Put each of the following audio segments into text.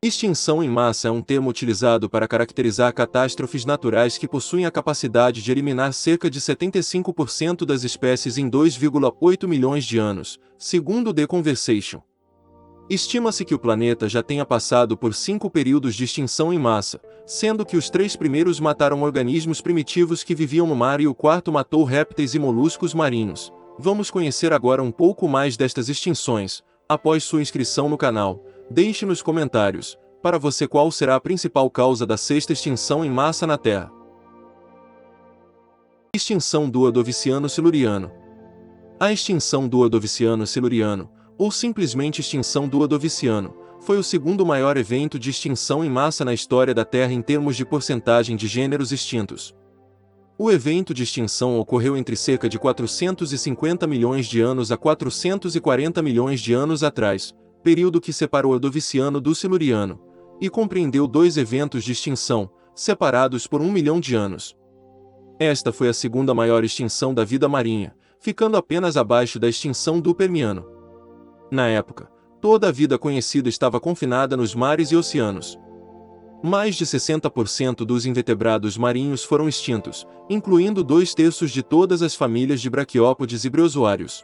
Extinção em massa é um termo utilizado para caracterizar catástrofes naturais que possuem a capacidade de eliminar cerca de 75% das espécies em 2,8 milhões de anos, segundo The Conversation. Estima-se que o planeta já tenha passado por 5 períodos de extinção em massa, sendo que os 3 primeiros mataram organismos primitivos que viviam no mar e o quarto matou répteis e moluscos marinhos. Vamos conhecer agora um pouco mais destas extinções. Após sua inscrição no canal, deixe nos comentários, para você, qual será a principal causa da sexta extinção em massa na Terra. Extinção do Ordoviciano-Siluriano. A extinção do Ordoviciano-Siluriano, ou simplesmente extinção do Ordoviciano, foi o segundo maior evento de extinção em massa na história da Terra em termos de porcentagem de gêneros extintos. O evento de extinção ocorreu entre cerca de 450 milhões de anos a 440 milhões de anos atrás, período que separou o Ordoviciano do Siluriano, e compreendeu 2 eventos de extinção, separados por 1 milhão de anos. Esta foi a segunda maior extinção da vida marinha, ficando apenas abaixo da extinção do Permiano. Na época, toda a vida conhecida estava confinada nos mares e oceanos. Mais de 60% dos invertebrados marinhos foram extintos, incluindo 2/3 de todas as famílias de braquiópodes e briozoários.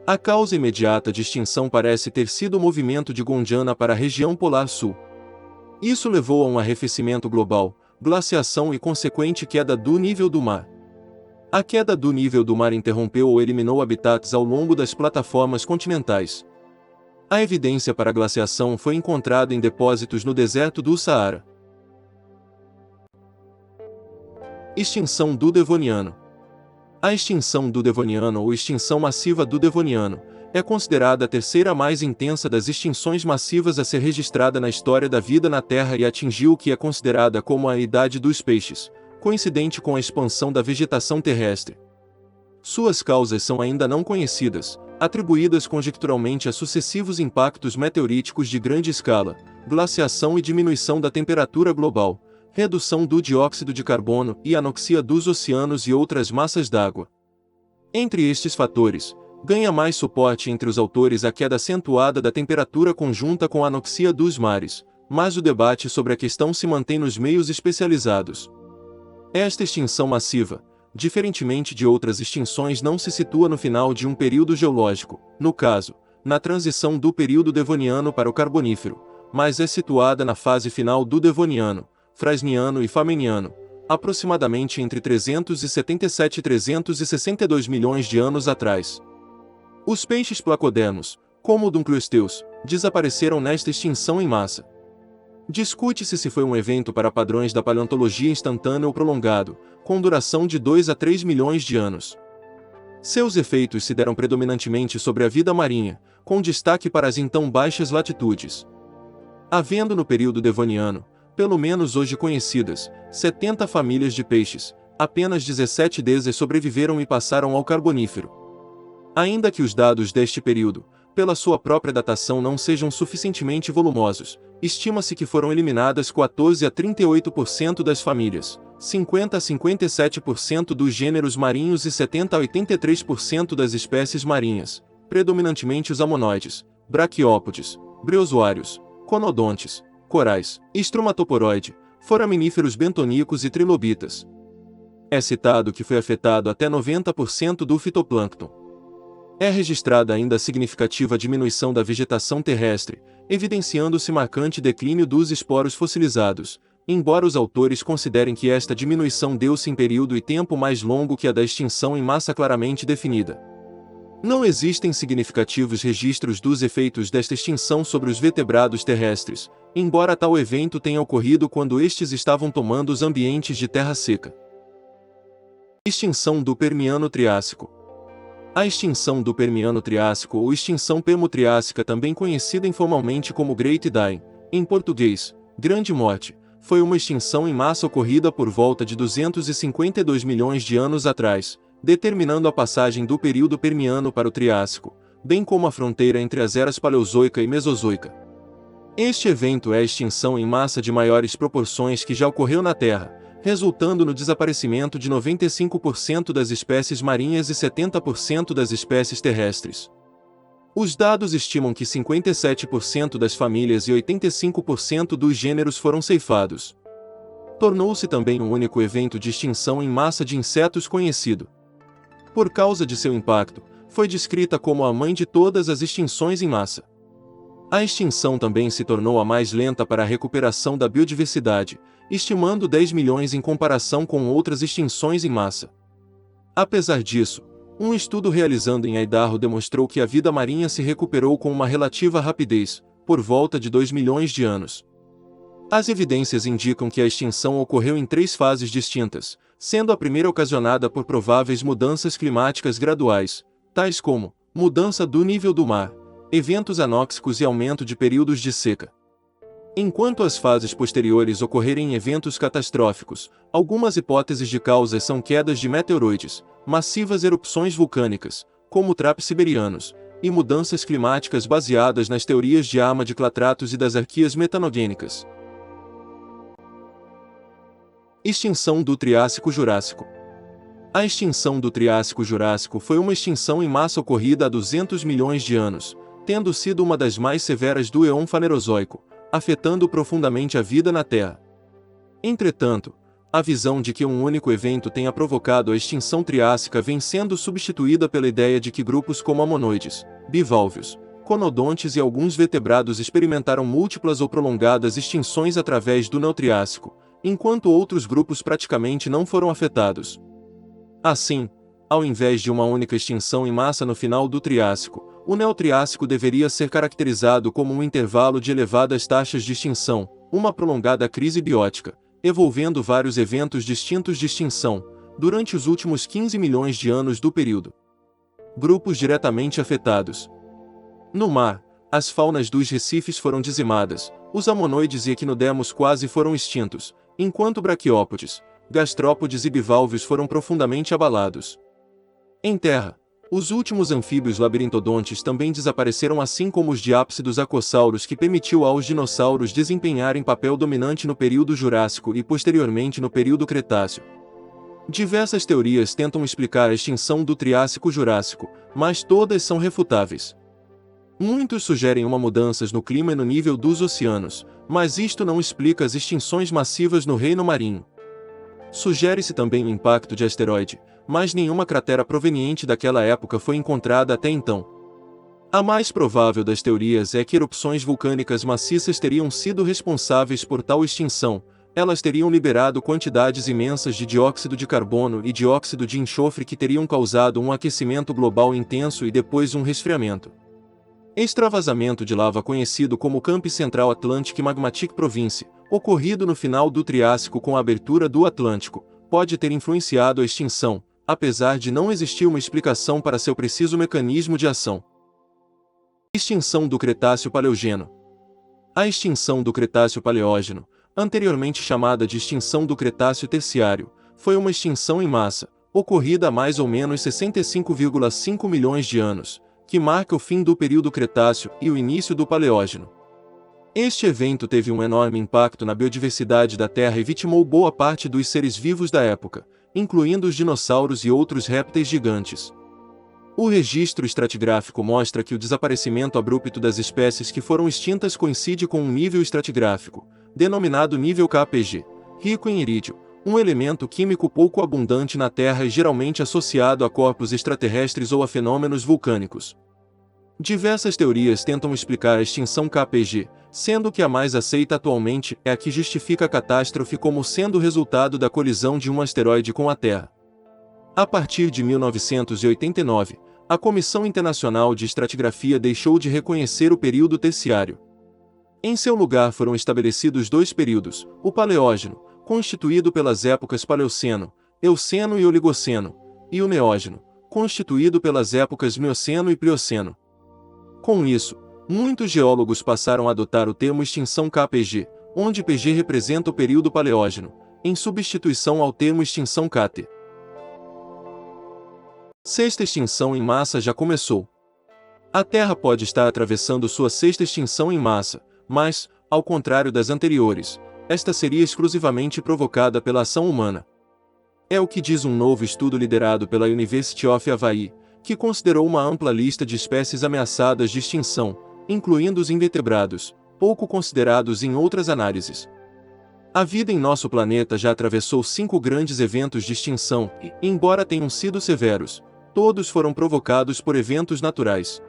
A causa imediata de extinção parece ter sido o movimento de Gondwana para a região polar sul. Isso levou a um arrefecimento global, glaciação e consequente queda do nível do mar. A queda do nível do mar interrompeu ou eliminou habitats ao longo das plataformas continentais. A evidência para a glaciação foi encontrada em depósitos no deserto do Saara. Extinção do Devoniano. A extinção do Devoniano ou extinção massiva do Devoniano é considerada a terceira mais intensa das extinções massivas a ser registrada na história da vida na Terra e atingiu o que é considerada como a Idade dos Peixes, coincidente com a expansão da vegetação terrestre. Suas causas são ainda não conhecidas, atribuídas conjecturalmente a sucessivos impactos meteoríticos de grande escala, glaciação e diminuição da temperatura global, redução do dióxido de carbono e anoxia dos oceanos e outras massas d'água. Entre estes fatores, ganha mais suporte entre os autores a queda acentuada da temperatura conjunta com a anoxia dos mares, mas o debate sobre a questão se mantém nos meios especializados. Esta extinção massiva, diferentemente de outras extinções, não se situa no final de um período geológico, no caso, na transição do período Devoniano para o Carbonífero, mas é situada na fase final do Devoniano, Frasniano e Fameniano, aproximadamente entre 377 e 362 milhões de anos atrás. Os peixes placodermos, como o Dunkleosteus, desapareceram nesta extinção em massa. Discute-se se foi um evento para padrões da paleontologia instantâneo ou prolongado, com duração de 2 a 3 milhões de anos. Seus efeitos se deram predominantemente sobre a vida marinha, com destaque para as então baixas latitudes. Havendo no período Devoniano, pelo menos hoje conhecidas, 70 famílias de peixes, apenas 17 desas sobreviveram e passaram ao Carbonífero. Ainda que os dados deste período, pela sua própria datação, não sejam suficientemente volumosos, estima-se que foram eliminadas 14 a 38% das famílias, 50 a 57% dos gêneros marinhos e 70 a 83% das espécies marinhas, predominantemente os amonoides, braquiópodes, briozoários, conodontes, corais, estrumatoporoide, foraminíferos bentoníacos e trilobitas. É citado que foi afetado até 90% do fitoplâncton. É registrada ainda significativa diminuição da vegetação terrestre, evidenciando-se marcante declínio dos esporos fossilizados, embora os autores considerem que esta diminuição deu-se em período e tempo mais longo que a da extinção em massa claramente definida. Não existem significativos registros dos efeitos desta extinção sobre os vertebrados terrestres, embora tal evento tenha ocorrido quando estes estavam tomando os ambientes de terra seca. Extinção do Permiano-Triássico. A extinção do Permiano-Triássico ou extinção permo-triássica, também conhecida informalmente como Great Dying, em português, Grande Morte, foi uma extinção em massa ocorrida por volta de 252 milhões de anos atrás, determinando a passagem do período Permiano para o Triássico, bem como a fronteira entre as eras Paleozoica e Mesozoica. Este evento é a extinção em massa de maiores proporções que já ocorreu na Terra, resultando no desaparecimento de 95% das espécies marinhas e 70% das espécies terrestres. Os dados estimam que 57% das famílias e 85% dos gêneros foram ceifados. Tornou-se também o único evento de extinção em massa de insetos conhecido. Por causa de seu impacto, foi descrita como a mãe de todas as extinções em massa. A extinção também se tornou a mais lenta para a recuperação da biodiversidade, estimando 10 milhões em comparação com outras extinções em massa. Apesar disso, um estudo realizado em Idaho demonstrou que a vida marinha se recuperou com uma relativa rapidez, por volta de 2 milhões de anos. As evidências indicam que a extinção ocorreu em 3 fases distintas, sendo a primeira ocasionada por prováveis mudanças climáticas graduais, tais como mudança do nível do mar, eventos anóxicos e aumento de períodos de seca. Enquanto as fases posteriores ocorrerem em eventos catastróficos, algumas hipóteses de causas são quedas de meteoroides, massivas erupções vulcânicas, como trapos siberianos, e mudanças climáticas baseadas nas teorias de Ahmad-Clatratos e das arquias metanogênicas. Extinção do Triássico-Jurássico. A extinção do Triássico-Jurássico foi uma extinção em massa ocorrida há 200 milhões de anos, tendo sido uma das mais severas do Eon Fanerozoico, afetando profundamente a vida na Terra. Entretanto, a visão de que um único evento tenha provocado a extinção triássica vem sendo substituída pela ideia de que grupos como amonoides, bivalvos, conodontes e alguns vertebrados experimentaram múltiplas ou prolongadas extinções através do Neotriássico, enquanto outros grupos praticamente não foram afetados. Assim, ao invés de uma única extinção em massa no final do Triássico, o Neotriássico deveria ser caracterizado como um intervalo de elevadas taxas de extinção, uma prolongada crise biótica, envolvendo vários eventos distintos de extinção, durante os últimos 15 milhões de anos do período. Grupos diretamente afetados. No mar, as faunas dos recifes foram dizimadas, os amonoides e equinodemos quase foram extintos, enquanto braquiópodes, gastrópodes e bivalves foram profundamente abalados. Em terra, os últimos anfíbios labirintodontes também desapareceram, assim como os diápsidos acossauros, que permitiu aos dinossauros desempenharem papel dominante no período Jurássico e posteriormente no período Cretáceo. Diversas teorias tentam explicar a extinção do Triássico-Jurássico, mas todas são refutáveis. Muitos sugerem uma mudanças no clima e no nível dos oceanos, mas isto não explica as extinções massivas no reino marinho. Sugere-se também o impacto de asteroide, mas nenhuma cratera proveniente daquela época foi encontrada até então. A mais provável das teorias é que erupções vulcânicas maciças teriam sido responsáveis por tal extinção. Elas teriam liberado quantidades imensas de dióxido de carbono e dióxido de enxofre que teriam causado um aquecimento global intenso e depois um resfriamento. Extravasamento de lava conhecido como Camp Central Atlantic Magmatic Province, ocorrido no final do Triássico com a abertura do Atlântico, pode ter influenciado a extinção, apesar de não existir uma explicação para seu preciso mecanismo de ação. Extinção do Cretáceo-Paleogeno. A extinção do Cretáceo-Paleógeno, anteriormente chamada de extinção do Cretáceo Terciário, foi uma extinção em massa, ocorrida há mais ou menos 65,5 milhões de anos, que marca o fim do período Cretáceo e o início do Paleógeno. Este evento teve um enorme impacto na biodiversidade da Terra e vitimou boa parte dos seres vivos da época, incluindo os dinossauros e outros répteis gigantes. O registro estratigráfico mostra que o desaparecimento abrupto das espécies que foram extintas coincide com um nível estratigráfico, denominado nível KPG, rico em irídio, um elemento químico pouco abundante na Terra e geralmente associado a corpos extraterrestres ou a fenômenos vulcânicos. Diversas teorias tentam explicar a extinção KPG, sendo que a mais aceita atualmente é a que justifica a catástrofe como sendo resultado da colisão de um asteroide com a Terra. A partir de 1989, a Comissão Internacional de Estratigrafia deixou de reconhecer o período terciário. Em seu lugar foram estabelecidos 2 períodos, o Paleógeno, constituído pelas épocas Paleoceno, Eoceno e Oligoceno, e o Neógeno, constituído pelas épocas Mioceno e Plioceno. Com isso, muitos geólogos passaram a adotar o termo extinção KPG, onde PG representa o período Paleógeno, em substituição ao termo extinção KT. Sexta extinção em massa já começou. A Terra pode estar atravessando sua sexta extinção em massa, mas, ao contrário das anteriores, esta seria exclusivamente provocada pela ação humana. É o que diz um novo estudo liderado pela University of Hawaii, que considerou uma ampla lista de espécies ameaçadas de extinção, incluindo os invertebrados, pouco considerados em outras análises. A vida em nosso planeta já atravessou 5 grandes eventos de extinção e, embora tenham sido severos, todos foram provocados por eventos naturais.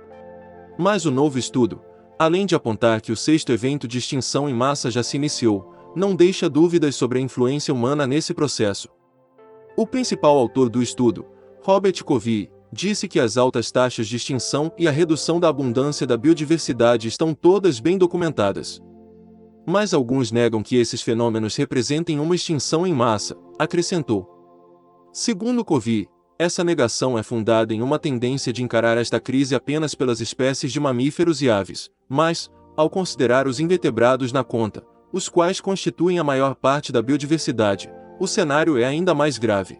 Mas o novo estudo, além de apontar que o 6º evento de extinção em massa já se iniciou, não deixa dúvidas sobre a influência humana nesse processo. O principal autor do estudo, Robert Covey, disse que as altas taxas de extinção e a redução da abundância da biodiversidade estão todas bem documentadas. Mas alguns negam que esses fenômenos representem uma extinção em massa, acrescentou. Segundo Covey, essa negação é fundada em uma tendência de encarar esta crise apenas pelas espécies de mamíferos e aves, mas, ao considerar os invertebrados na conta, os quais constituem a maior parte da biodiversidade, o cenário é ainda mais grave.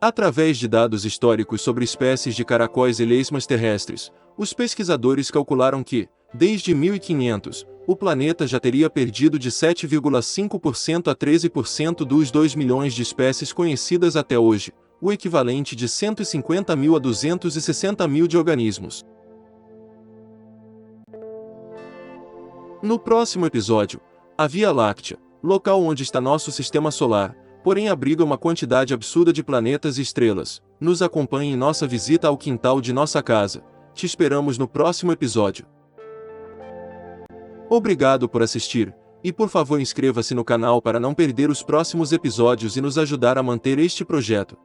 Através de dados históricos sobre espécies de caracóis e lesmas terrestres, os pesquisadores calcularam que, desde 1500, o planeta já teria perdido de 7,5% a 13% dos 2 milhões de espécies conhecidas até hoje, o equivalente de 150 mil a 260 mil de organismos. No próximo episódio, a Via Láctea, local onde está nosso sistema solar, porém abriga uma quantidade absurda de planetas e estrelas. Nos acompanhe em nossa visita ao quintal de nossa casa. Te esperamos no próximo episódio. Obrigado por assistir, e por favor inscreva-se no canal para não perder os próximos episódios e nos ajudar a manter este projeto.